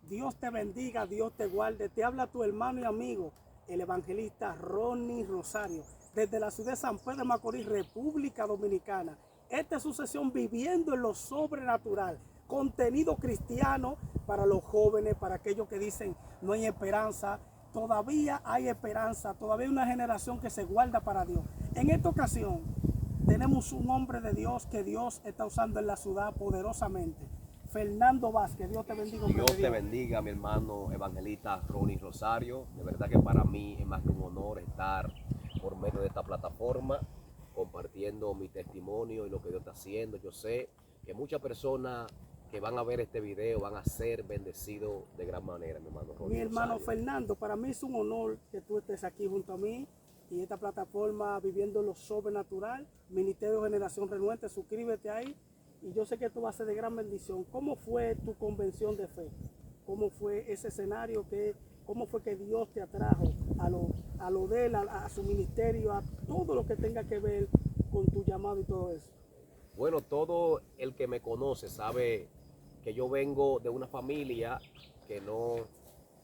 Dios te bendiga, Dios te guarde. Te habla tu hermano y amigo, el evangelista Ronnie Rosario, desde la ciudad de San Pedro de Macorís, República Dominicana. Esta es su sesión Viviendo en lo Sobrenatural, contenido cristiano para los jóvenes, para aquellos que dicen no hay esperanza. Todavía hay esperanza, todavía hay una generación que se guarda para Dios. En esta ocasión tenemos un hombre de Dios que Dios está usando en la ciudad poderosamente. Fernando Vázquez, Dios te bendiga, hombre Dios de te Dios. bendiga, mi hermano evangelista Ronnie Rosario. De verdad que para mí es más que un honor estar por medio de esta plataforma compartiendo mi testimonio y lo que Dios está haciendo. Yo sé que muchas personas que van a ver este video van a ser bendecidos de gran manera, mi hermano Mi Ronnie hermano Rosario. Fernando, para mí es un honor que tú estés aquí junto a mí y esta plataforma Viviendo lo Sobrenatural, Ministerio Generación Renuente. Suscríbete ahí y yo sé que tú vas a ser de gran bendición. ¿Cómo fue tu convención de fe? ¿Cómo fue ese escenario? ¿Cómo fue que Dios te atrajo a lo de él, a su ministerio, a todo lo que tenga que ver con tu llamado y todo eso? Bueno, todo el que me conoce sabe que yo vengo de una familia que no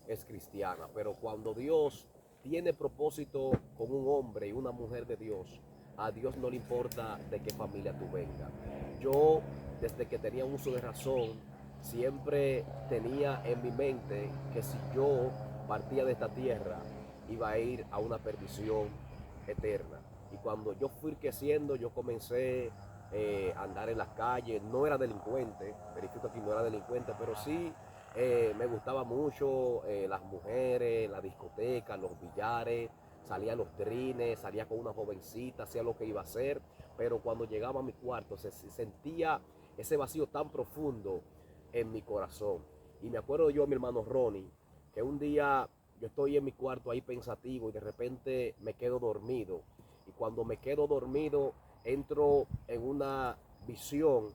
es cristiana, pero cuando Dios tiene propósito con un hombre y una mujer de Dios, a Dios no le importa de qué familia tú vengas. Yo, desde que tenía uso de razón, siempre tenía en mi mente que si yo partía de esta tierra, iba a ir a una perdición eterna. Y cuando yo fui creciendo, yo comencé a andar en las calles. No era delincuente, verifico aquí, no era delincuente, pero sí me gustaba mucho las mujeres, la discoteca, los billares, salía a los trines, salía con una jovencita, hacía lo que iba a hacer, pero cuando llegaba a mi cuarto se sentía ese vacío tan profundo en mi corazón. Y me acuerdo yo, mi hermano Ronnie, que un día yo estoy en mi cuarto ahí pensativo y de repente me quedo dormido. Y cuando me quedo dormido, entro en una visión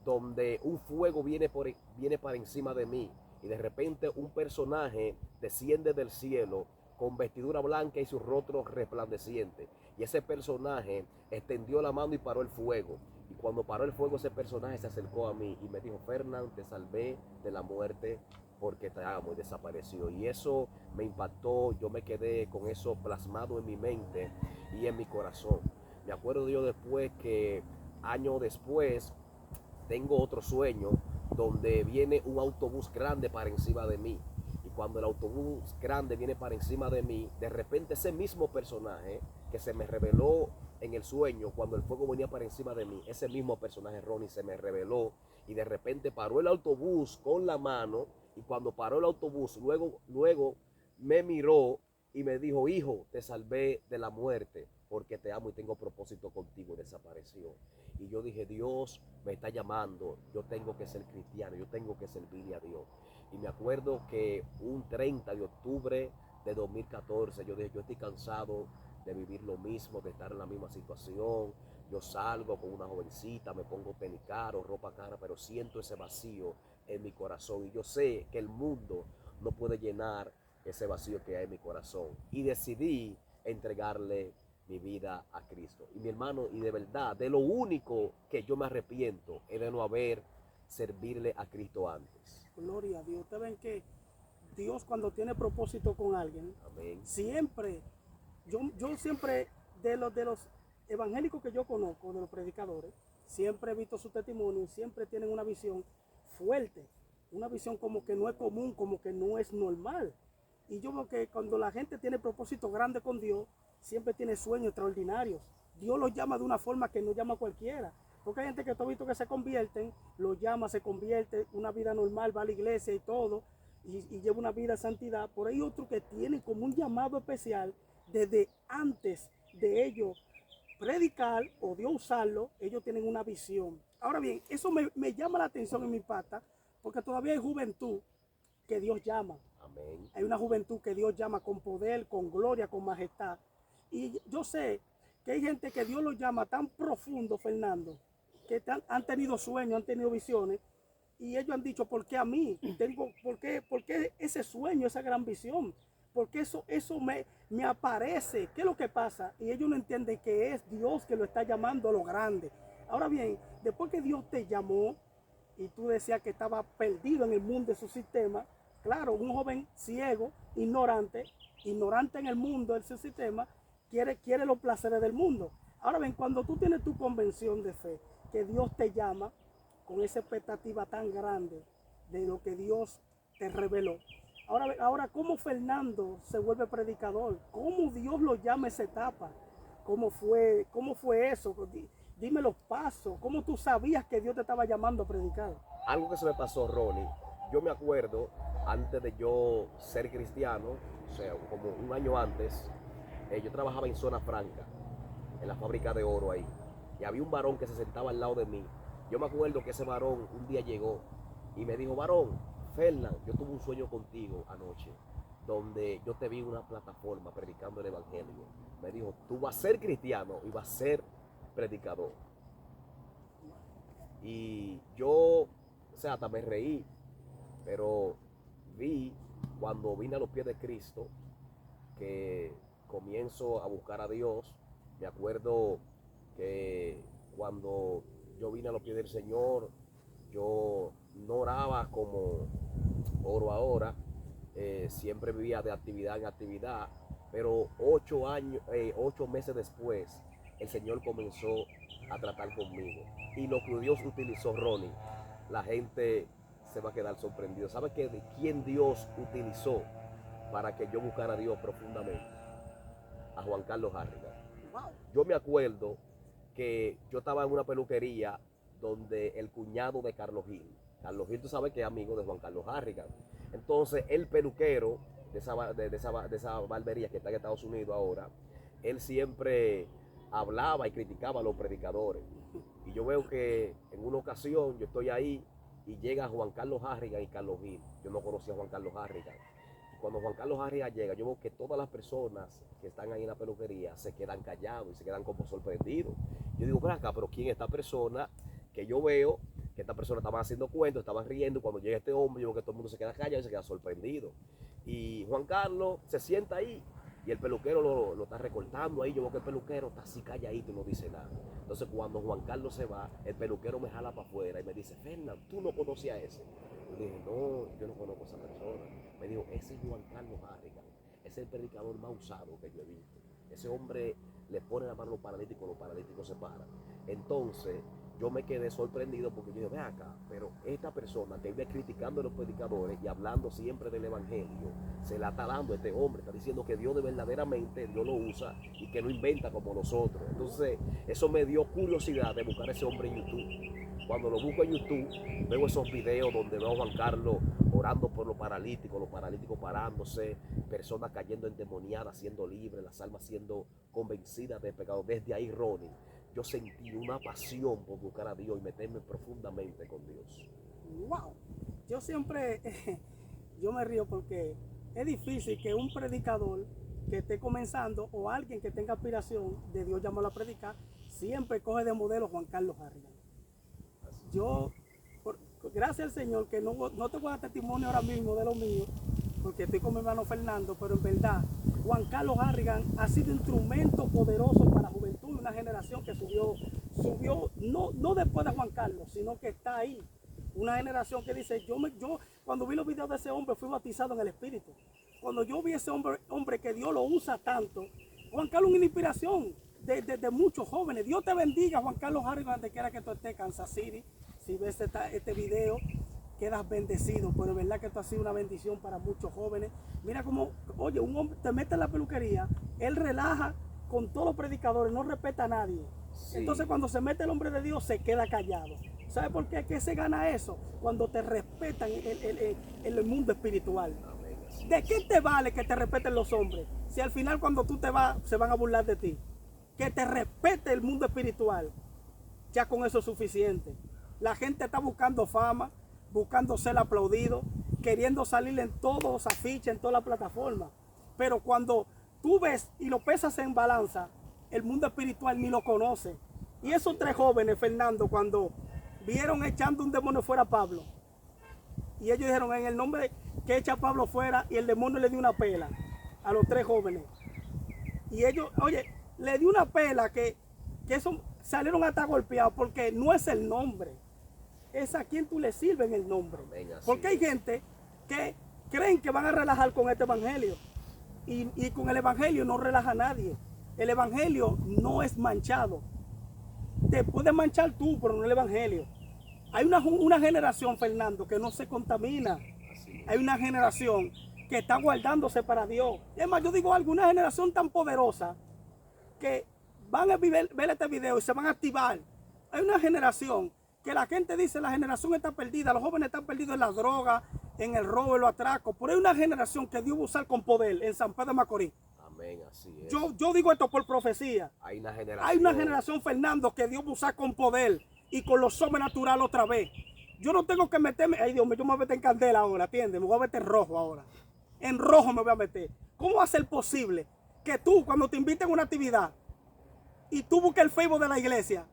donde un fuego viene para encima de mí y de repente un personaje desciende del cielo con vestidura blanca y su rostro resplandeciente. Y ese personaje extendió la mano y paró el fuego. Y cuando paró el fuego, ese personaje se acercó a mí y me dijo: Fernán, te salvé de la muerte porque te amo. Y desapareció. Y eso me impactó. Yo me quedé con eso plasmado en mi mente y en mi corazón. Me acuerdo yo después que años después tengo otro sueño donde viene un autobús grande para encima de mí. Y cuando el autobús grande viene para encima de mí, de repente ese mismo personaje que se me reveló en el sueño, cuando el fuego venía para encima de mí, ese mismo personaje Ronnie se me reveló y de repente paró el autobús con la mano. Y cuando paró el autobús, luego me miró y me dijo: hijo, te salvé de la muerte porque te amo y tengo propósito contigo. Y desapareció. Y yo dije: Dios me está llamando, yo tengo que ser cristiano, yo tengo que servirle a Dios. Y me acuerdo que un 30 de octubre de 2014 yo dije: yo estoy cansado de vivir lo mismo, de estar en la misma situación. Yo salgo con una jovencita, me pongo tenis caro, ropa cara, pero siento ese vacío en mi corazón. Y yo sé que el mundo no puede llenar ese vacío que hay en mi corazón. Y decidí entregarle mi vida a Cristo. Y mi hermano, y de verdad, de lo único que yo me arrepiento es de no haber servirle a Cristo antes. Gloria a Dios. Ustedes ven que Dios, cuando tiene propósito con alguien, Amén. siempre, yo siempre, de los evangélicos que yo conozco, de los predicadores, siempre he visto su testimonio y siempre tienen una visión fuerte, una visión como que no es común, como que no es normal. Y yo veo que cuando la gente tiene propósito grande con Dios, siempre tiene sueños extraordinarios. Dios los llama de una forma que no llama a cualquiera. Porque hay gente que tú has visto que se convierten, lo llama, se convierte, una vida normal, va a la iglesia y todo, y lleva una vida de santidad. Por ahí otros que tienen como un llamado especial desde antes de ellos predicar o Dios usarlo, ellos tienen una visión. Ahora bien, eso me llama la atención en mi pata, porque todavía hay juventud que Dios llama. Amén. Hay una juventud que Dios llama con poder, con gloria, con majestad. Y yo sé que hay gente que Dios lo llama tan profundo, Fernando, que han tenido sueños, han tenido visiones, y ellos han dicho: ¿por qué a mí? ¿Por qué ese sueño, esa gran visión? Porque eso me aparece. ¿Qué es lo que pasa? Y ellos no entienden que es Dios que lo está llamando a lo grande. Ahora bien, después que Dios te llamó y tú decías que estaba perdido en el mundo de su sistema, Claro, un joven ciego, ignorante en el mundo, el sistema, quiere los placeres del mundo. Ahora bien, cuando tú tienes tu convención de fe, que Dios te llama con esa expectativa tan grande de lo que Dios te reveló. Ahora, ¿cómo Fernando se vuelve predicador? ¿Cómo Dios lo llama a esa etapa? ¿Cómo fue eso? Dime los pasos. ¿Cómo tú sabías que Dios te estaba llamando a predicar? Algo que se me pasó, Ronnie. Yo me acuerdo, antes de yo ser cristiano, o sea, como un año antes, yo trabajaba en Zona Franca, en la fábrica de oro ahí. Y había un varón que se sentaba al lado de mí. Yo me acuerdo que ese varón un día llegó y me dijo, varón, Fernán, yo tuve un sueño contigo anoche, donde yo te vi en una plataforma predicando el evangelio. Me dijo, tú vas a ser cristiano y vas a ser predicador. Y yo, o sea, hasta me reí, pero vi cuando vine a los pies de Cristo que comienzo a buscar a Dios. Me acuerdo que cuando yo vine a los pies del Señor, yo no oraba como oro ahora, siempre vivía de actividad en actividad, pero 8 meses después, el Señor comenzó a tratar conmigo. Y lo que Dios utilizó, Ronnie, la gente se va a quedar sorprendido. ¿Sabe qué? De quién Dios utilizó para que yo buscara a Dios profundamente? A Juan Carlos Harrigan. Wow. Yo me acuerdo que yo estaba en una peluquería donde el cuñado de Carlos Gil, tú sabes que es amigo de Juan Carlos Harrigan. Entonces el peluquero de esa barbería que está en Estados Unidos ahora, él siempre hablaba y criticaba a los predicadores. Y yo veo que en una ocasión yo estoy ahí y llega Juan Carlos Harrigan y Carlos Gil. Yo no conocía a Juan Carlos Harrigan. Cuando Juan Carlos Harrigan llega, yo veo que todas las personas que están ahí en la peluquería se quedan callados y se quedan como sorprendidos. Yo digo, ven acá, pero ¿quién es esta persona? Que yo veo que esta persona estaba haciendo cuentos, estaba riendo. Cuando llega este hombre, yo veo que todo el mundo se queda callado y se queda sorprendido. Y Juan Carlos se sienta ahí y el peluquero lo está recortando ahí. Yo veo que el peluquero está así calladito y no dice nada. Entonces cuando Juan Carlos se va, el peluquero me jala para afuera y me dice, Fernán, ¿tú no conocías a ese? Yo dije, no, yo no conozco a esa persona. Me dijo, ese es Juan Carlos Harrigan, ese es el predicador más usado que yo he visto. Ese hombre le pone la mano a los paralíticos se paran. Entonces yo me quedé sorprendido porque yo dije, ven acá, pero esta persona que vive criticando a los predicadores y hablando siempre del evangelio, se la está dando a este hombre, está diciendo que Dios verdaderamente Dios lo usa y que no inventa como nosotros. Entonces eso me dio curiosidad de buscar a ese hombre en YouTube. Cuando lo busco en YouTube, veo esos videos donde veo a Juan Carlos orando por los paralíticos parándose, personas cayendo endemoniadas, siendo libres, las almas siendo convencidas de pecado. Desde ahí, Ronnie, yo sentí una pasión por buscar a Dios y meterme profundamente con Dios. Wow. Yo siempre, yo me río porque es difícil que un predicador que esté comenzando o alguien que tenga aspiración de Dios llamarlo a predicar, siempre coge de modelo Juan Carlos Harrigan. Yo, gracias al Señor, que no te voy a dar testimonio ahora mismo de lo mío, porque estoy con mi hermano Fernando, pero en verdad, Juan Carlos Harrigan ha sido instrumento poderoso para la juventud de una generación que subió no después de Juan Carlos, sino que está ahí. Una generación que dice, yo cuando vi los videos de ese hombre fui bautizado en el Espíritu. Cuando yo vi ese hombre que Dios lo usa tanto, Juan Carlos es una inspiración de muchos jóvenes. Dios te bendiga, Juan Carlos Harrigan, donde quiera que tú estés, Kansas City. Si ves este video, quedas bendecido, pero es verdad que esto ha sido una bendición para muchos jóvenes. Mira cómo, oye, un hombre te mete en la peluquería, él relaja con todos los predicadores, no respeta a nadie. Sí. Entonces cuando se mete el hombre de Dios, se queda callado. ¿Sabe por qué? ¿Qué se gana eso? Cuando te respetan en el mundo espiritual. ¿De qué te vale que te respeten los hombres? Si al final cuando tú te vas, se van a burlar de ti. Que te respete el mundo espiritual. Ya con eso es suficiente. La gente está buscando fama, buscando ser aplaudido, queriendo salir en todos los afiches, en toda la plataforma. Pero cuando tú ves y lo pesas en balanza, el mundo espiritual ni lo conoce. Y esos tres jóvenes, Fernando, cuando vieron echando un demonio fuera a Pablo, y ellos dijeron, en el nombre de que echa a Pablo fuera, y el demonio le dio una pela a los tres jóvenes. Y ellos, oye, le dio una pela que eso salieron hasta golpeados, porque no es el nombre. Es a quien tú le sirves en el nombre. Porque hay gente que creen que van a relajar con este evangelio. Y con el evangelio no relaja a nadie. El evangelio no es manchado. Te puedes manchar tú, pero no el evangelio. Hay una generación, Fernando, que no se contamina. Hay una generación que está guardándose para Dios. Es más, yo digo algo, una generación tan poderosa que van a ver este video y se van a activar. Hay una generación que la gente dice, la generación está perdida, los jóvenes están perdidos en la droga, en el robo, en los atracos. Pero hay una generación que Dios va a usar con poder en San Pedro de Macorís. Amén, así es. Yo digo esto por profecía. Hay una generación, Fernando, que Dios va a usar con poder y con lo sobrenatural otra vez. Yo no tengo que meterme, ay Dios mío, yo me voy a meter en candela ahora, ¿entiendes? Me voy a meter en rojo ahora. En rojo me voy a meter. ¿Cómo va a ser posible que tú, cuando te inviten a una actividad y tú busques el Facebook de la iglesia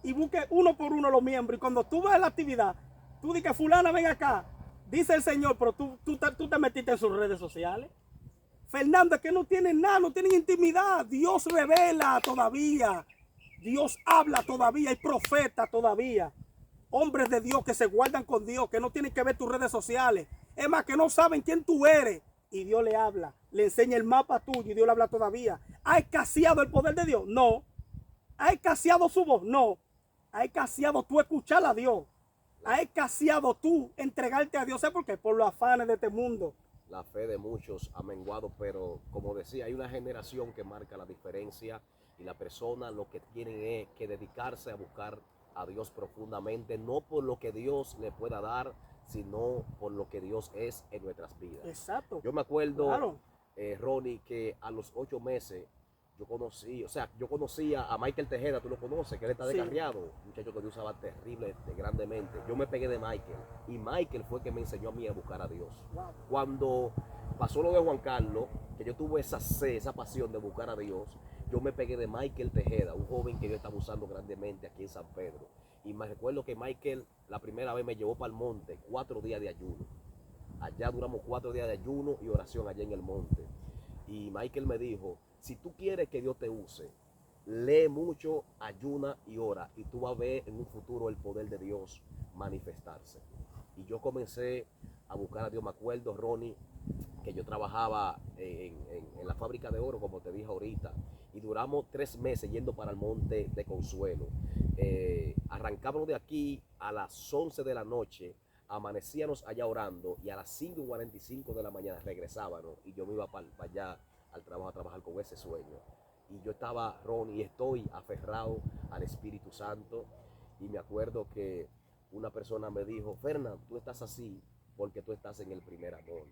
y busques uno por uno los miembros, y cuando tú vas a la actividad, tú dices, fulana, ven acá, dice el Señor, pero tú te metiste en sus redes sociales? Fernando, es que no tienen nada, no tienen intimidad. Dios revela todavía. Dios habla todavía. Hay profetas todavía. Hombres de Dios que se guardan con Dios, que no tienen que ver tus redes sociales. Es más, que no saben quién tú eres. Y Dios le habla. Le enseña el mapa tuyo y Dios le habla todavía. ¿Ha escaseado el poder de Dios? No. ¿Ha escaseado su voz? No. ¿Ha escaseado tú escuchar a Dios? ¿Ha escaseado tú entregarte a Dios? ¿Sabes por qué? Por los afanes de este mundo. La fe de muchos ha menguado, pero como decía, hay una generación que marca la diferencia y la persona lo que tienen es que dedicarse a buscar a Dios profundamente, no por lo que Dios le pueda dar, sino por lo que Dios es en nuestras vidas. Exacto. Yo me acuerdo, Claro. Ronnie, que a los 8 meses yo conocía a Michael Tejeda, tú lo conoces, que él está Sí. descarriado, un muchacho que Dios usaba terrible, grandemente. Yo me pegué de Michael y Michael fue el que me enseñó a mí a buscar a Dios. Wow. Cuando pasó lo de Juan Carlos, que yo tuve esa sed, esa pasión de buscar a Dios, yo me pegué de Michael Tejeda, un joven que Dios estaba usando grandemente aquí en San Pedro. Y me recuerdo que Michael la primera vez me llevó para el monte, 4 días de ayuno. Allá duramos 4 días de ayuno y oración allá en el monte. Y Michael me dijo, si tú quieres que Dios te use, lee mucho, ayuna y ora, y tú vas a ver en un futuro el poder de Dios manifestarse. Y yo comencé a buscar a Dios. Me acuerdo, Ronnie, que yo trabajaba en la fábrica de oro, como te dije ahorita, y duramos 3 meses yendo para el monte de Consuelo. Arrancábamos de aquí a las 11 de la noche, amanecíamos allá orando, y a las 5:45 de la mañana regresábamos, y yo me iba para allá al trabajo a trabajar con ese sueño. Y yo estaba, Ronnie, y estoy aferrado al Espíritu Santo. Y me acuerdo que una persona me dijo, Fernán, tú estás así porque tú estás en el primer amor.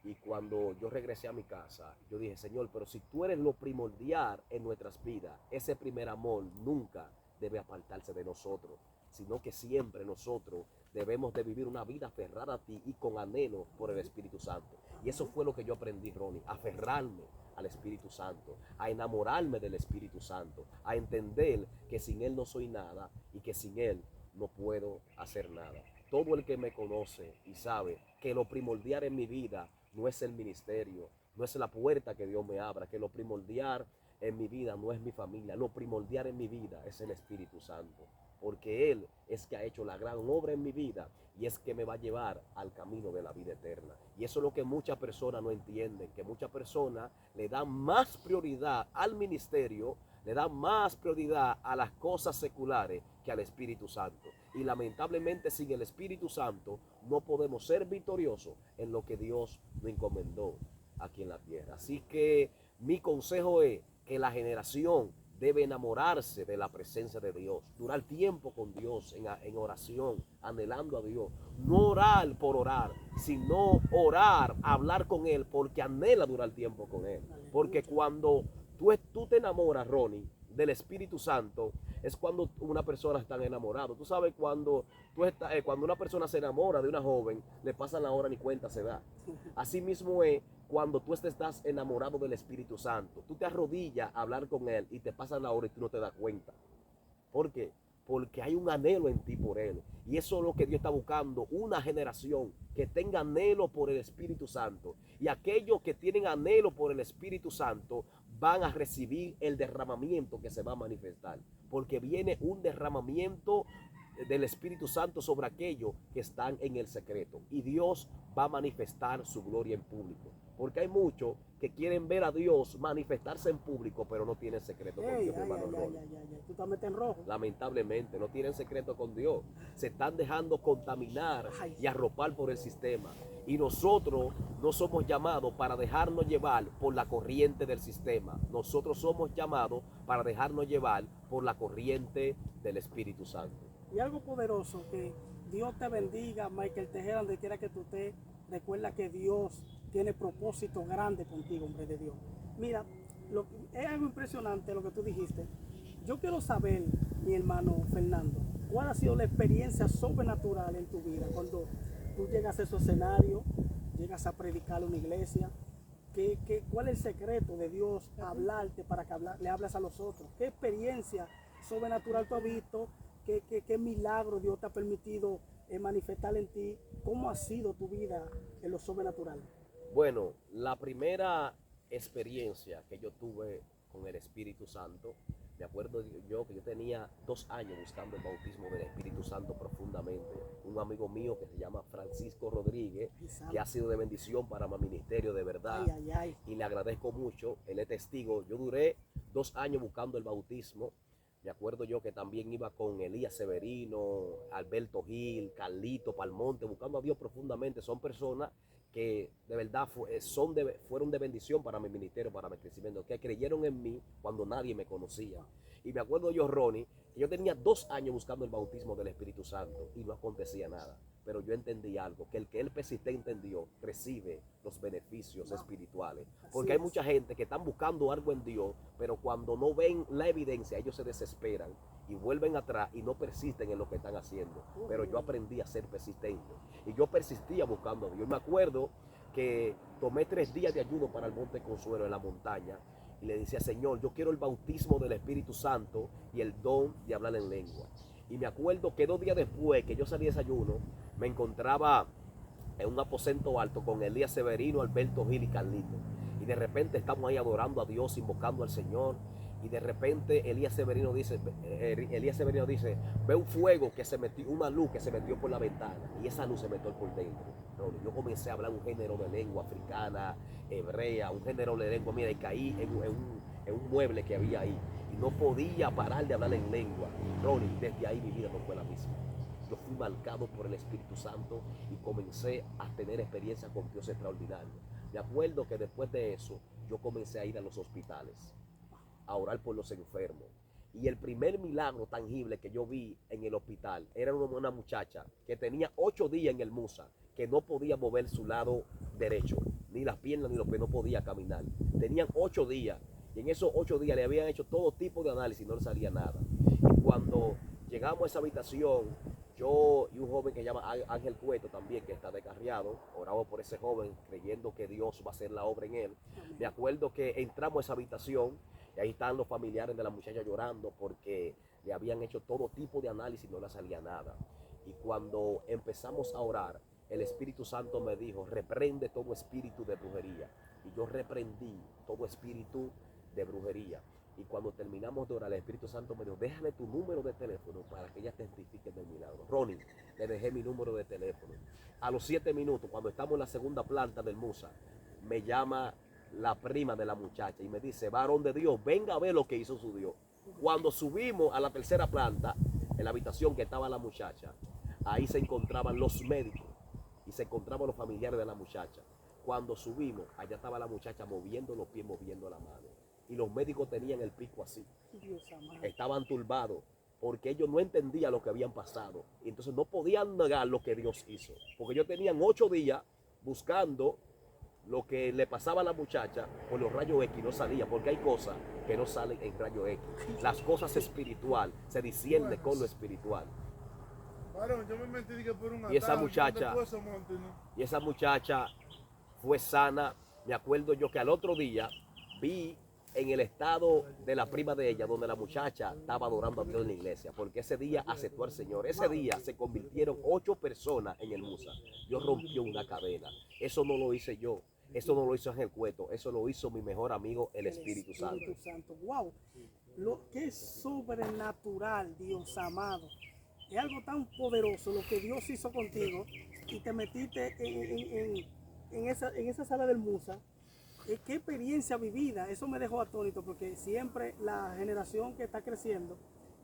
Y cuando yo regresé a mi casa, yo dije, Señor, pero si tú eres lo primordial en nuestras vidas, ese primer amor nunca debe apartarse de nosotros, sino que siempre nosotros debemos de vivir una vida aferrada a ti y con anhelo por el Espíritu Santo. Y eso fue lo que yo aprendí, Ronnie, aferrarme al Espíritu Santo, a enamorarme del Espíritu Santo, a entender que sin Él no soy nada y que sin Él no puedo hacer nada. Todo el que me conoce y sabe que lo primordial en mi vida no es el ministerio, no es la puerta que Dios me abra, que lo primordial en mi vida no es mi familia, lo primordial en mi vida es el Espíritu Santo, porque Él es que ha hecho la gran obra en mi vida y es que me va a llevar al camino de la vida eterna. Y eso es lo que muchas personas no entienden, que muchas personas le dan más prioridad al ministerio, le dan más prioridad a las cosas seculares que al Espíritu Santo. Y lamentablemente sin el Espíritu Santo no podemos ser victoriosos en lo que Dios nos encomendó aquí en la tierra. Así que mi consejo es que la generación debe enamorarse de la presencia de Dios, durar tiempo con Dios en oración, anhelando a Dios. No orar por orar, sino orar, hablar con Él, porque anhela durar tiempo con Él. Porque cuando tú te enamoras, Ronnie, del Espíritu Santo, es cuando una persona está enamorada. Tú sabes, cuando una persona se enamora de una joven, le pasan la hora ni cuenta se da. Así mismo es cuando tú estás enamorado del Espíritu Santo. Tú te arrodillas a hablar con Él y te pasan la hora y tú no te das cuenta. ¿Por qué? Porque hay un anhelo en ti por Él. Y eso es lo que Dios está buscando, una generación que tenga anhelo por el Espíritu Santo. Y aquellos que tienen anhelo por el Espíritu Santo van a recibir el derramamiento que se va a manifestar. Porque viene un derramamiento del Espíritu Santo sobre aquellos que están en el secreto. Y Dios va a manifestar su gloria en público. Porque hay muchos que quieren ver a Dios manifestarse en público, pero no tienen secreto con Ey, Dios, mi hermano Ronnie. tú te metes en rojo. Lamentablemente, no tienen secreto con Dios. Se están dejando contaminar y arropar por el sistema. Y nosotros no somos llamados para dejarnos llevar por la corriente del sistema. Nosotros somos llamados para dejarnos llevar por la corriente del Espíritu Santo. Y algo poderoso, que Dios te bendiga, Michael Tejera, donde quiera que tú estés. Recuerda que Dios tiene propósito grande contigo, hombre de Dios. Mira, es algo impresionante lo que tú dijiste. Yo quiero saber, mi hermano Fernando, cuál ha sido la experiencia sobrenatural en tu vida cuando tú llegas a esos escenarios, llegas a predicar en una iglesia. ¿Cuál es el secreto de Dios a hablarte para que le hables a los otros? ¿Qué experiencia sobrenatural tú has visto? ¿Qué milagro Dios te ha permitido manifestar en ti? ¿Cómo ha sido tu vida en lo sobrenatural? Bueno, la primera experiencia que yo tuve con el Espíritu Santo, me acuerdo yo que yo tenía 2 años buscando el bautismo del Espíritu Santo profundamente. Un amigo mío que se llama Francisco Rodríguez, que ha sido de bendición para mi ministerio de verdad. Y le agradezco mucho, él es testigo. Yo duré 2 años buscando el bautismo. Me acuerdo yo que también iba con Elías Severino, Alberto Gil, Carlito Palmonte, buscando a Dios profundamente. Son personas que de verdad fueron de bendición para mi ministerio, para mi crecimiento, que creyeron en mí cuando nadie me conocía. Y me acuerdo yo, Ronnie, que yo tenía 2 años buscando el bautismo del Espíritu Santo y no acontecía nada. Pero yo entendí algo, que el que es persistente en Dios recibe los beneficios espirituales. Porque hay mucha gente que están buscando algo en Dios, pero cuando no ven la evidencia, ellos se desesperan y vuelven atrás y no persisten en lo que están haciendo. Pero yo aprendí a ser persistente y yo persistía buscando a Dios. Me acuerdo que tomé 3 días de ayuno para el Monte Consuelo en la montaña y le decía, Señor, yo quiero el bautismo del Espíritu Santo y el don de hablar en lengua. Y me acuerdo que 2 días después que yo salí de desayuno, me encontraba en un aposento alto con Elías Severino, Alberto Gil y Carlito. Y de repente estamos ahí adorando a Dios, invocando al Señor. Y de repente Elías Severino dice, ve un fuego que se metió, una luz que se metió por la ventana. Y esa luz se metió por dentro. Yo comencé a hablar un género de lengua africana, hebrea, un género de lengua. Mira, y caí en un mueble que había ahí. Y no podía parar de hablar en lengua. Ronnie, desde ahí mi vida no fue la misma. Yo fui marcado por el Espíritu Santo y comencé a tener experiencias con Dios extraordinarios. Me acuerdo que después de eso, yo comencé a ir a los hospitales, a orar por los enfermos. Y el primer milagro tangible que yo vi en el hospital era una muchacha que tenía 8 días en el MUSA, que no podía mover su lado derecho, ni las piernas ni los pies, no podía caminar. Tenían 8 días y en esos 8 días le habían hecho todo tipo de análisis y no le salía nada. Y cuando llegamos a esa habitación, yo y un joven que se llama Ángel Cueto también, que está descarriado, oramos por ese joven creyendo que Dios va a hacer la obra en él. Me acuerdo que entramos a esa habitación y ahí están los familiares de la muchacha llorando porque le habían hecho todo tipo de análisis y no le salía nada. Y cuando empezamos a orar, el Espíritu Santo me dijo, reprende todo espíritu de brujería. Y yo reprendí todo espíritu de brujería. Y cuando terminamos de orar, el Espíritu Santo me dijo, déjame tu número de teléfono para que ella testifique del milagro. Ronnie, le dejé mi número de teléfono. A los 7 minutos, cuando estamos en la segunda planta del MUSA, me llama la prima de la muchacha y me dice, varón de Dios, venga a ver lo que hizo su Dios. Cuando subimos a la tercera planta, en la habitación que estaba la muchacha, ahí se encontraban los médicos y se encontraban los familiares de la muchacha. Cuando subimos, allá estaba la muchacha moviendo los pies, moviendo la mano. Y los médicos tenían el pico así. Estaban turbados porque ellos no entendían lo que habían pasado. Y entonces no podían negar lo que Dios hizo. Porque ellos tenían 8 días buscando lo que le pasaba a la muchacha con los rayos X, no salía, porque hay cosas que no salen en rayos X. Las cosas espirituales se discierne con lo espiritual. Y esa muchacha fue sana. Me acuerdo yo que al otro día vi en el estado de la prima de ella, donde la muchacha estaba adorando a Dios en la iglesia, porque ese día aceptó al Señor. Ese día se convirtieron 8 personas en el MUSA. Dios rompió una cadena. Eso no lo hice yo. Eso no lo hizo Ángel Cueto. Eso lo hizo mi mejor amigo, el Espíritu Santo. Wow. Lo que es sobrenatural, Dios amado. es algo tan poderoso lo que Dios hizo contigo y te metiste en esa sala del Musa. Qué experiencia vivida, eso me dejó atónito porque siempre la generación que está creciendo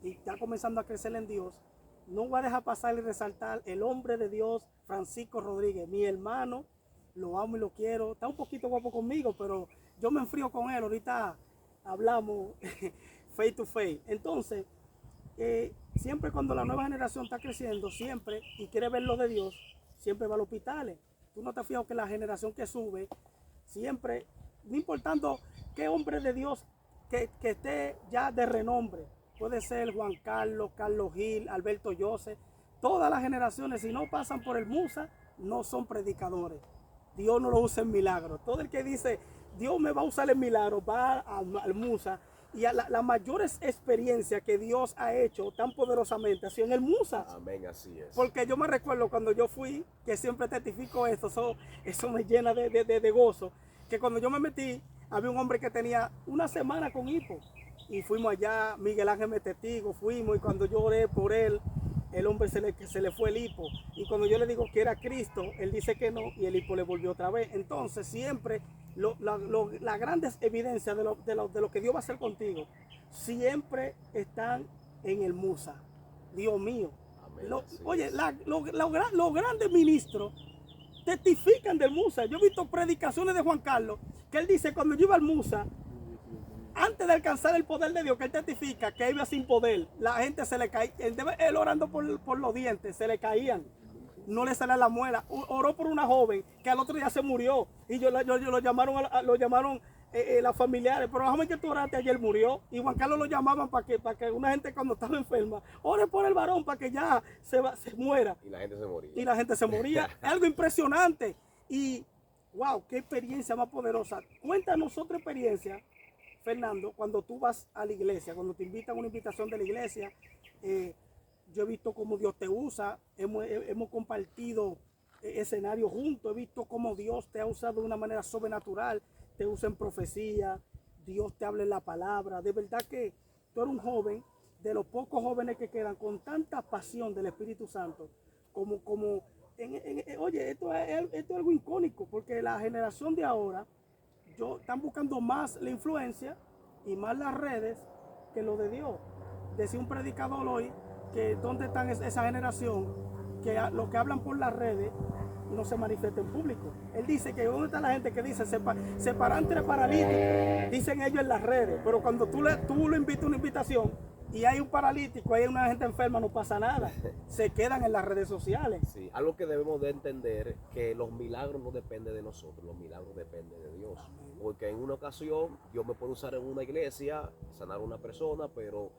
y está comenzando a crecer en Dios, no voy a dejar pasar y resaltar el hombre de Dios, Francisco Rodríguez, mi hermano, lo amo y lo quiero, está un poquito guapo conmigo, pero yo me enfrío con él, ahorita hablamos face to face. Entonces, siempre cuando la nueva generación está creciendo, siempre, y quiere ver lo de Dios, siempre va a los hospitales. Tú no te fijas que la generación que sube, siempre, no importando qué hombre de Dios que esté ya de renombre, puede ser Juan Carlos, Carlos Gil, Alberto José, todas las generaciones, si no pasan por el Musa, no son predicadores. Dios no lo usa en milagros. Todo el que dice, Dios me va a usar en milagros, va al Musa. Y a la mayor experiencia que Dios ha hecho tan poderosamente ha sido en el Musa. Amén, así es. Porque yo me recuerdo cuando yo fui, que siempre testifico esto, eso me llena de gozo, que cuando yo me metí, había un hombre que tenía una semana con hipo. Y fuimos allá, Miguel Ángel me testigo, fuimos y cuando yo oré por él, el hombre se le fue el hipo. Y cuando yo le digo que era Cristo, él dice que no y el hipo le volvió otra vez. Entonces siempre las grandes evidencias de lo que Dios va a hacer contigo, siempre están en el Musa. Dios mío. Oye, los grandes ministros testifican del Musa. Yo he visto predicaciones de Juan Carlos, que él dice cuando yo iba al Musa, antes de alcanzar el poder de Dios, que él testifica que iba sin poder, la gente se le caía, él orando por los dientes, se le caían, no le salía la muela. Oró por una joven que al otro día se murió y lo llamaron, las familiares, pero déjame que tú oraste, ayer murió. Y Juan Carlos lo llamaban para que una gente cuando estaba enferma, ore por el varón para que ya se muera. Y la gente se moría. Y la gente se moría. Es algo impresionante. Y wow, qué experiencia más poderosa. Cuéntanos otra experiencia, Fernando, cuando tú vas a la iglesia, cuando te invitan a una invitación de la iglesia. Yo he visto cómo Dios te usa, hemos compartido escenarios juntos, he visto cómo Dios te ha usado de una manera sobrenatural, te usa en profecía, Dios te habla en la palabra. De verdad que tú eres un joven, de los pocos jóvenes que quedan con tanta pasión del Espíritu Santo, oye, esto es algo icónico, porque la generación de ahora, están buscando más la influencia y más las redes que lo de Dios. Decía un predicador hoy, que dónde están esa generación que lo que hablan por las redes no se manifiesta en público. Él dice que dónde está la gente que dice separar entre paralíticos, dicen ellos en las redes, pero cuando tú lo invitas a una invitación y hay un paralítico, hay una gente enferma, no pasa nada, se quedan en las redes sociales. Sí, algo que debemos de entender, que los milagros no dependen de nosotros, los milagros dependen de Dios. Porque en una ocasión Dios me puede usar en una iglesia, sanar a una persona, pero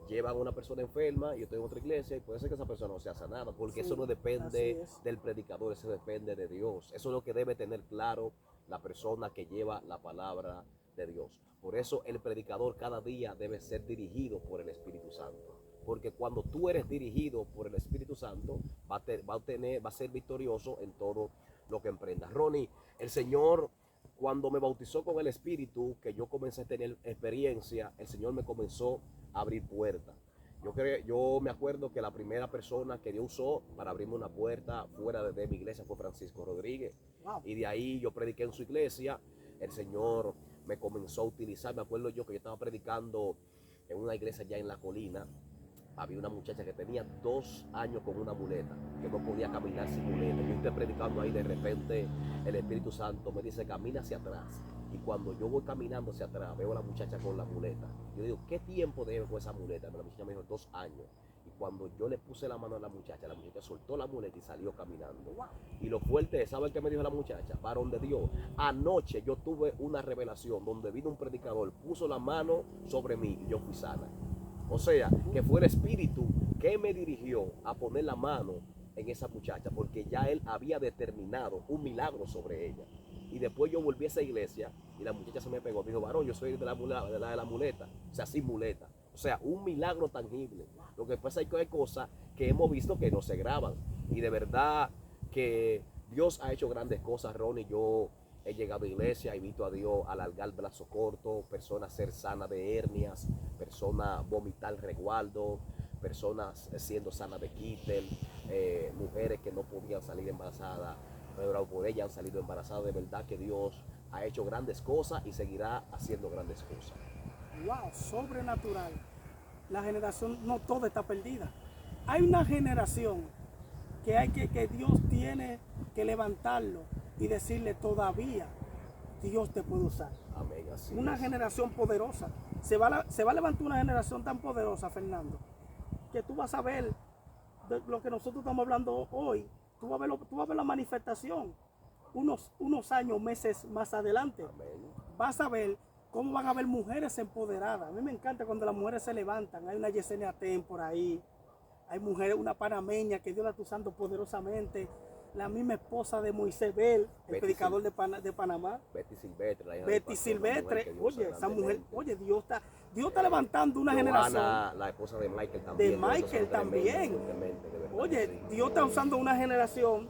llevan a una persona enferma y yo estoy en otra iglesia y puede ser que esa persona no sea sanada, porque sí, eso no depende del predicador, eso depende de Dios. Eso es lo que debe tener claro la persona que lleva la palabra de Dios. Por eso el predicador cada día debe ser dirigido por el Espíritu Santo, porque cuando tú eres dirigido por el Espíritu Santo va a ser victorioso en todo lo que emprendas. Ronnie, el Señor, cuando me bautizó con el Espíritu, que yo comencé a tener experiencia, el Señor me comenzó a abrir puertas. Yo me acuerdo que la primera persona que Dios usó para abrirme una puerta fuera de mi iglesia fue Francisco Rodríguez. Wow. Y de ahí yo prediqué en su iglesia. El Señor me comenzó a utilizar. Me acuerdo yo que yo estaba predicando en una iglesia allá en La Colina. Había una muchacha que tenía 2 años con una muleta, que no podía caminar sin muleta. Yo estoy predicando ahí, de repente el Espíritu Santo me dice, camina hacia atrás. Y cuando yo voy caminando hacia atrás, veo a la muchacha con la muleta. Yo digo, ¿qué tiempo debe con esa muleta? La muchacha me dijo, 2 años. Y cuando yo le puse la mano a la muchacha soltó la muleta y salió caminando. Wow. Y lo fuerte es, ¿saben qué me dijo la muchacha? Varón de Dios, anoche yo tuve una revelación donde vino un predicador, puso la mano sobre mí y yo fui sana. O sea, que fue el Espíritu que me dirigió a poner la mano en esa muchacha, porque ya él había determinado un milagro sobre ella. Y después yo volví a esa iglesia y la muchacha se me pegó. Dijo, varón, yo soy de la muleta, o sea, sin muleta. O sea, un milagro tangible. Lo que pasa es que hay cosas que hemos visto que no se graban. Y de verdad que Dios ha hecho grandes cosas, Ronnie. Yo he llegado a iglesia y visto a Dios alargar brazo corto, personas ser sanas de hernias, personas vomitar resguardo, personas siendo sanas de Kittel, mujeres que no podían salir embarazadas, pero por ellas han salido embarazadas. De verdad que Dios ha hecho grandes cosas y seguirá haciendo grandes cosas. Wow, sobrenatural. La generación no toda está perdida. Hay una generación que Dios tiene que levantarlo y decirle todavía Dios te puede usar. Amén, así Una es. generación poderosa. Se va a levantar una generación tan poderosa, Fernando, que tú vas a ver de lo que nosotros estamos hablando hoy. Tú vas a ver la manifestación unos años, meses más adelante. Amén. Vas a ver cómo van a haber mujeres empoderadas. A mí me encanta cuando las mujeres se levantan. Hay una Yesenia Ten por ahí. Hay mujeres, una panameña que Dios la está usando poderosamente. La misma esposa de Moisés Bell, el Betty predicador de Panamá. Betty Silvestre, la hija del Betty pastor, una Silvestre. mujer que Dios Oye, usa esa mujer, grandemente. oye, Dios está levantando una generación. La esposa de Michael también. De Dios usa Michael también. grandemente, de verdad, Oye, sí. Dios está usando una generación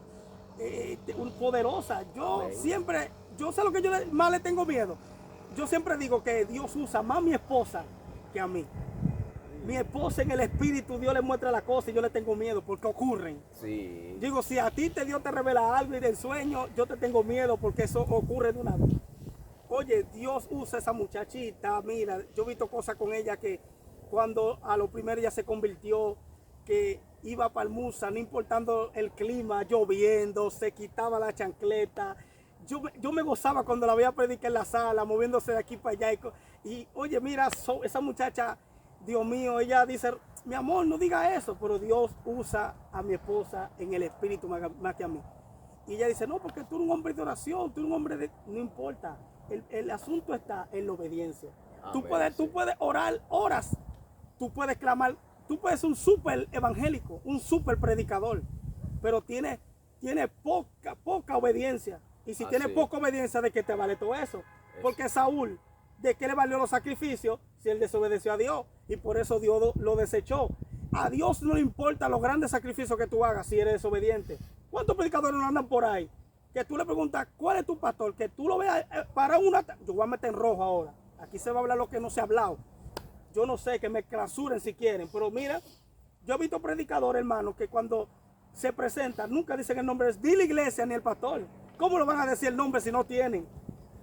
poderosa. Yo Amén. siempre, yo sé lo que yo más le tengo miedo. Yo siempre digo que Dios usa más a mi esposa que a mí. Mi esposa en el espíritu, Dios le muestra la cosa y yo le tengo miedo porque ocurren. Sí. Digo, si a ti Dios te revela algo y del sueño, yo te tengo miedo porque eso ocurre de una vez. Oye, Dios usa esa muchachita, mira, yo he visto cosas con ella que cuando a lo primero ella se convirtió, que iba para el Musa, no importando el clima, lloviendo, se quitaba la chancleta. Yo me gozaba cuando la veía predicar en la sala, moviéndose de aquí para allá. Y oye, mira, esa muchacha, Dios mío, ella dice, mi amor, no diga eso, pero Dios usa a mi esposa en el espíritu más que a mí. Y ella dice, no, porque tú eres un hombre de oración, tú eres un hombre de... No importa, el asunto está en la obediencia. Amén, Tú puedes orar horas, tú puedes clamar, tú puedes ser un súper evangélico, un súper predicador, pero tiene poca obediencia. Y si tiene poca obediencia, ¿de qué te vale todo eso? Porque Saúl, ¿de qué le valió los sacrificios si él desobedeció a Dios? Y por eso Dios lo desechó. A Dios no le importa los grandes sacrificios que tú hagas si eres desobediente. ¿Cuántos predicadores no andan por ahí? Que tú le preguntas, ¿cuál es tu pastor? Que tú lo veas para una... Yo voy a meter en rojo ahora. Aquí se va a hablar lo que no se ha hablado. Yo no sé, que me clausuren si quieren. Pero mira, yo he visto predicadores, hermano, que cuando se presentan, nunca dicen el nombre de la iglesia ni el pastor. ¿Cómo lo van a decir el nombre si no tienen?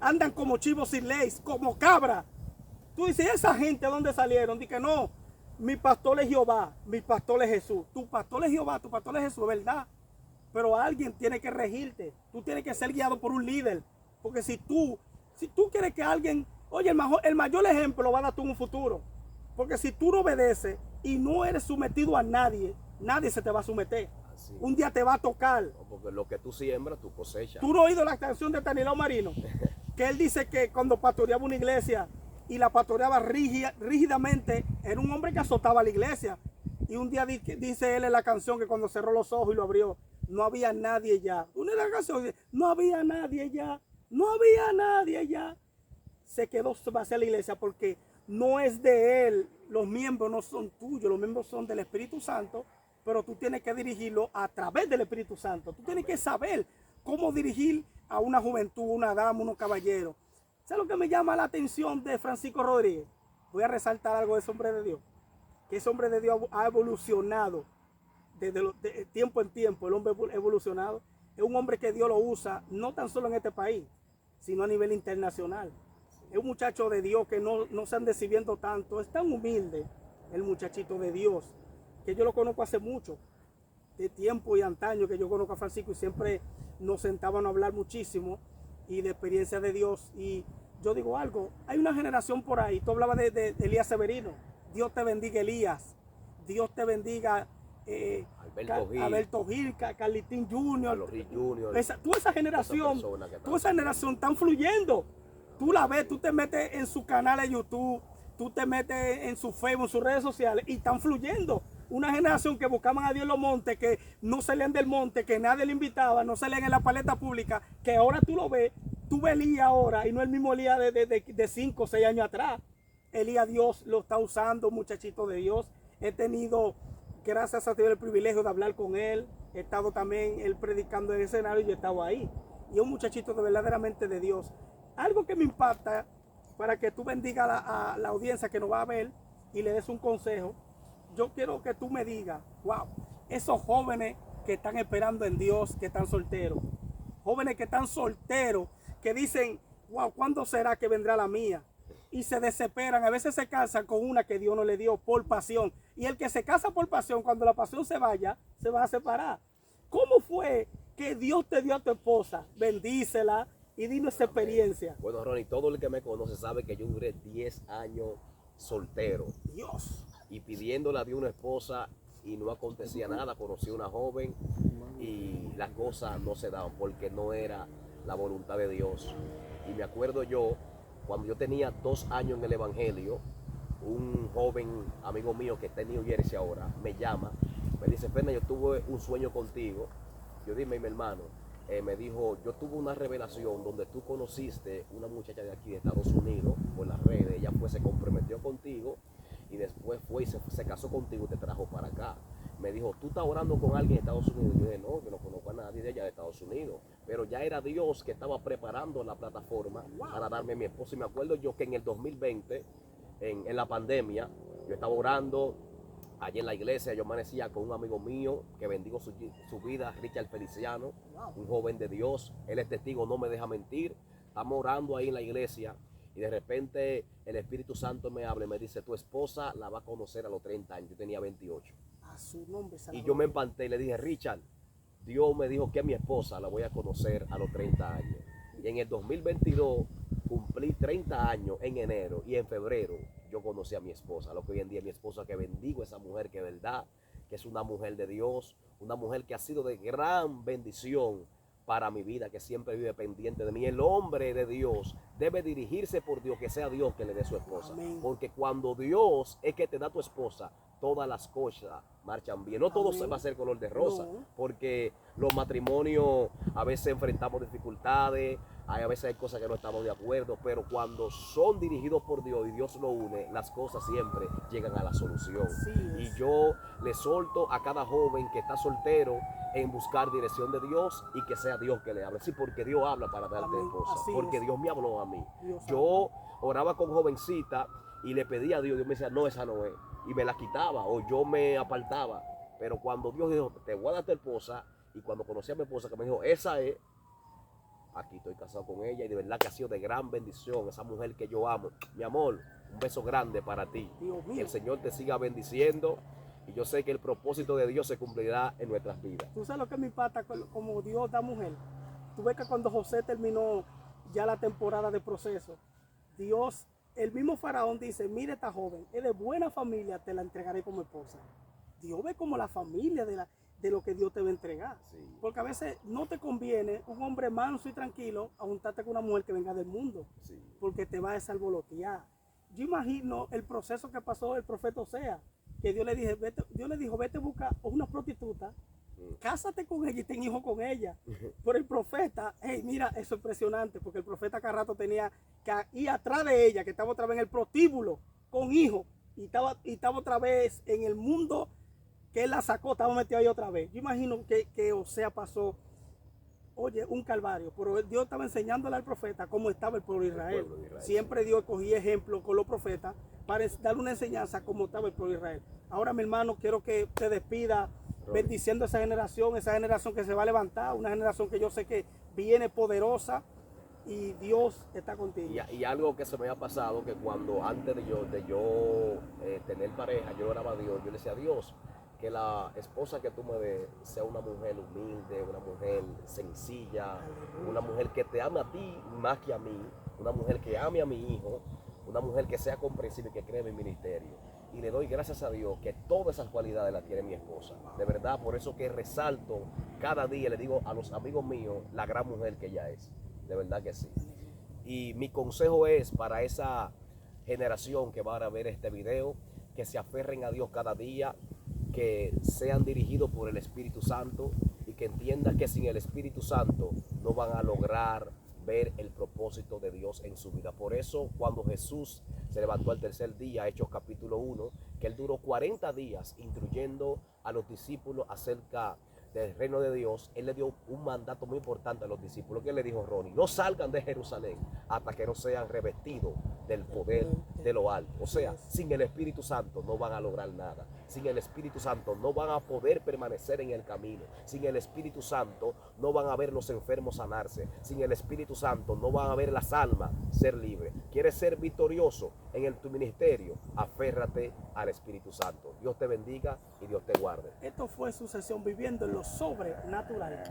Andan como chivos sin ley, como cabra. Tú dices, ¿esa gente de dónde salieron? Dice que no, mi pastor es Jehová, mi pastor es Jesús. Tu pastor es Jehová, tu pastor es Jesús, ¿verdad? Pero alguien tiene que regirte. Tú tienes que ser guiado por un líder. Porque si tú quieres que alguien... Oye, el mayor ejemplo lo va a dar tú en un futuro. Porque si tú no obedeces y no eres sometido a nadie, nadie se te va a someter. Así. Un día te va a tocar. No, porque lo que tú siembras, tú cosechas. ¿Tú no has oído la canción de Tanilao Marino? Que él dice que cuando pastoreaba una iglesia y la pastoreaba rígidamente, era un hombre que azotaba a la iglesia. Y un día dice él en la canción que cuando cerró los ojos y lo abrió, no había nadie ya. Una de las canciones, no había nadie ya, no había nadie ya. Se quedó vacía la iglesia porque no es de él, los miembros no son tuyos, los miembros son del Espíritu Santo, pero tú tienes que dirigirlo a través del Espíritu Santo. Tú tienes que saber cómo dirigir a una juventud, una dama, unos caballeros. ¿Sabes lo que me llama la atención de Francisco Rodríguez? Voy a resaltar algo de ese hombre de Dios. Que ese hombre de Dios ha evolucionado de tiempo en tiempo. El hombre evolucionado. Es un hombre que Dios lo usa no tan solo en este país, sino a nivel internacional. Es un muchacho de Dios que no se anda exhibiendo tanto. Es tan humilde el muchachito de Dios, que yo lo conozco hace mucho, de tiempo y antaño que yo conozco a Francisco y siempre nos sentaban a hablar muchísimo y de experiencia de Dios. Y yo digo algo, hay una generación por ahí, tú hablabas de Elías Severino, Dios te bendiga Elías, Dios te bendiga Alberto Gil, Carlitín Jr. Toda esa generación están fluyendo. Tú la ves, tú te metes en su canal de YouTube, tú te metes en su Facebook, en sus redes sociales y están fluyendo. Una generación que buscaban a Dios en los montes, que no salían del monte, que nadie le invitaba, no salían en la paleta pública, que ahora tú lo ves, tú ves Elías ahora y no el mismo Elías de 5 o 6 años atrás. Elías Dios lo está usando, muchachito de Dios. He tenido, gracias a Dios, el privilegio de hablar con él. He estado también él predicando en el escenario y yo he estado ahí. Y es un muchachito de verdaderamente de Dios. Algo que me impacta, para que tú bendigas a la audiencia que nos va a ver y le des un consejo. yo quiero que tú me digas, wow, esos jóvenes que están esperando en Dios, que están solteros, jóvenes que están solteros, que dicen, wow, ¿cuándo será que vendrá la mía? Y se desesperan, a veces se casan con una que Dios no le dio por pasión. Y el que se casa por pasión, cuando la pasión se vaya, se van a separar. ¿Cómo fue que Dios te dio a tu esposa? Bendícela y dinos esa experiencia. Bueno, Ronnie, todo el que me conoce sabe que yo duré 10 años soltero Dios. y pidiéndola de una esposa y no acontecía nada. Conocí a una joven y las cosas no se daban porque no era la voluntad de Dios. Y me acuerdo yo, cuando yo tenía 2 años en el Evangelio, un joven amigo mío que está en New Jersey ahora me llama, me dice, Fernan, yo tuve un sueño contigo. Yo dime, mi hermano, me dijo, yo tuve una revelación donde tú conociste una muchacha de aquí de Estados Unidos por las redes, ella fue, se comprometió contigo y después fue y se casó contigo y te trajo para acá. Me dijo, ¿tú estás orando con alguien de Estados Unidos? Yo dije, no, yo no conozco a nadie de allá de Estados Unidos. Pero ya era Dios que estaba preparando la plataforma para darme a mi esposo. Y me acuerdo yo que en el 2020, en la pandemia, yo estaba orando allí en la iglesia. Yo amanecía con un amigo mío que bendigo su vida, Richard Feliciano, un joven de Dios. Él es testigo, no me deja mentir. Estamos orando ahí en la iglesia. Y de repente el Espíritu Santo me habla y me dice, tu esposa la va a conocer a los 30 años. Yo tenía 28. A su nombre. Y yo me empanté y le dije, Richard, Dios me dijo que a mi esposa la voy a conocer a los 30 años. Y en el 2022 cumplí 30 años en enero y en febrero yo conocí a mi esposa. Lo que hoy en día es mi esposa, que bendigo a esa mujer que es verdad, que es una mujer de Dios, una mujer que ha sido de gran bendición para mi vida, que siempre vive pendiente de mí. El hombre de Dios debe dirigirse por Dios, que sea Dios que le dé su esposa. Amén. Porque cuando Dios es que te da tu esposa, todas las cosas marchan bien. No todo va a ser color de rosa, porque los matrimonios a veces enfrentamos dificultades, a veces hay cosas que no estamos de acuerdo, pero cuando son dirigidos por Dios y Dios lo une, las cosas siempre llegan a la solución. Y yo le solto a cada joven que está soltero en buscar dirección de Dios y que sea Dios que le hable. Sí, porque Dios habla para darte esposa, porque Dios me habló a mí. Yo oraba con jovencita y le pedía a Dios, Dios me decía, no, esa no es, y me la quitaba o yo me apartaba. Pero cuando Dios dijo, te voy a dar tu esposa, y cuando conocí a mi esposa que me dijo, esa es, aquí estoy casado con ella y de verdad que ha sido de gran bendición, esa mujer que yo amo. Mi amor, un beso grande para ti. Que el Señor te siga bendiciendo y yo sé que el propósito de Dios se cumplirá en nuestras vidas. Tú sabes lo que me impacta como Dios da mujer. Tú ves que cuando José terminó ya la temporada de proceso, Dios, el mismo faraón dice, mire esta joven, es de buena familia, te la entregaré como esposa. Dios ve como la familia de lo que Dios te va a entregar. Sí. Porque a veces no te conviene un hombre manso y tranquilo a juntarte con una mujer que venga del mundo. Sí. Porque te va a desalborotear. Yo imagino el proceso que pasó el profeta Osea, que Dios le dijo, vete a buscar una prostituta, cásate con ella y ten hijo con ella. Pero el profeta, hey, mira, eso es impresionante, porque el profeta cada rato tenía que ir atrás de ella, que estaba otra vez en el prostíbulo, con hijos, y estaba otra vez en el mundo que él la sacó, estaba metido ahí otra vez. Yo imagino que Osea pasó, oye, un calvario, pero Dios estaba enseñándole al profeta cómo estaba el pueblo de Israel. Siempre Dios cogía ejemplo con los profetas para darle una enseñanza cómo estaba el pueblo de Israel. Ahora, mi hermano, quiero que te despida bendiciendo esa generación que se va a levantar, una generación que yo sé que viene poderosa y Dios está contigo. Y algo que se me ha pasado, que cuando antes de yo tener pareja, yo oraba a Dios, yo le decía a Dios, que la esposa que tú me des sea una mujer humilde, una mujer sencilla, una mujer que te ame a ti más que a mí, una mujer que ame a mi hijo, una mujer que sea comprensible y que cree en mi ministerio. Y le doy gracias a Dios que todas esas cualidades las tiene mi esposa. De verdad, por eso que resalto cada día, le digo a los amigos míos, la gran mujer que ella es. De verdad que sí. Y mi consejo es para esa generación que va a ver este video, que se aferren a Dios cada día, que sean dirigidos por el Espíritu Santo y que entiendan que sin el Espíritu Santo no van a lograr ver el propósito de Dios en su vida. Por eso cuando Jesús se levantó al tercer día, Hechos capítulo 1, que él duró 40 días instruyendo a los discípulos acerca del reino de Dios, Él le dio un mandato muy importante a los discípulos. ¿Qué le dijo Ronnie? No salgan de Jerusalén hasta que no sean revestidos del poder de lo alto. O sea, sin el Espíritu Santo no van a lograr nada. Sin el Espíritu Santo no van a poder permanecer en el camino. Sin el Espíritu Santo no van a ver los enfermos sanarse. Sin el Espíritu Santo no van a ver las almas ser libres. ¿Quieres ser victorioso en tu ministerio? Aférrate al Espíritu Santo. Dios te bendiga y Dios te guarde. Esto fue Sucesión, viviendo en lo sobrenatural.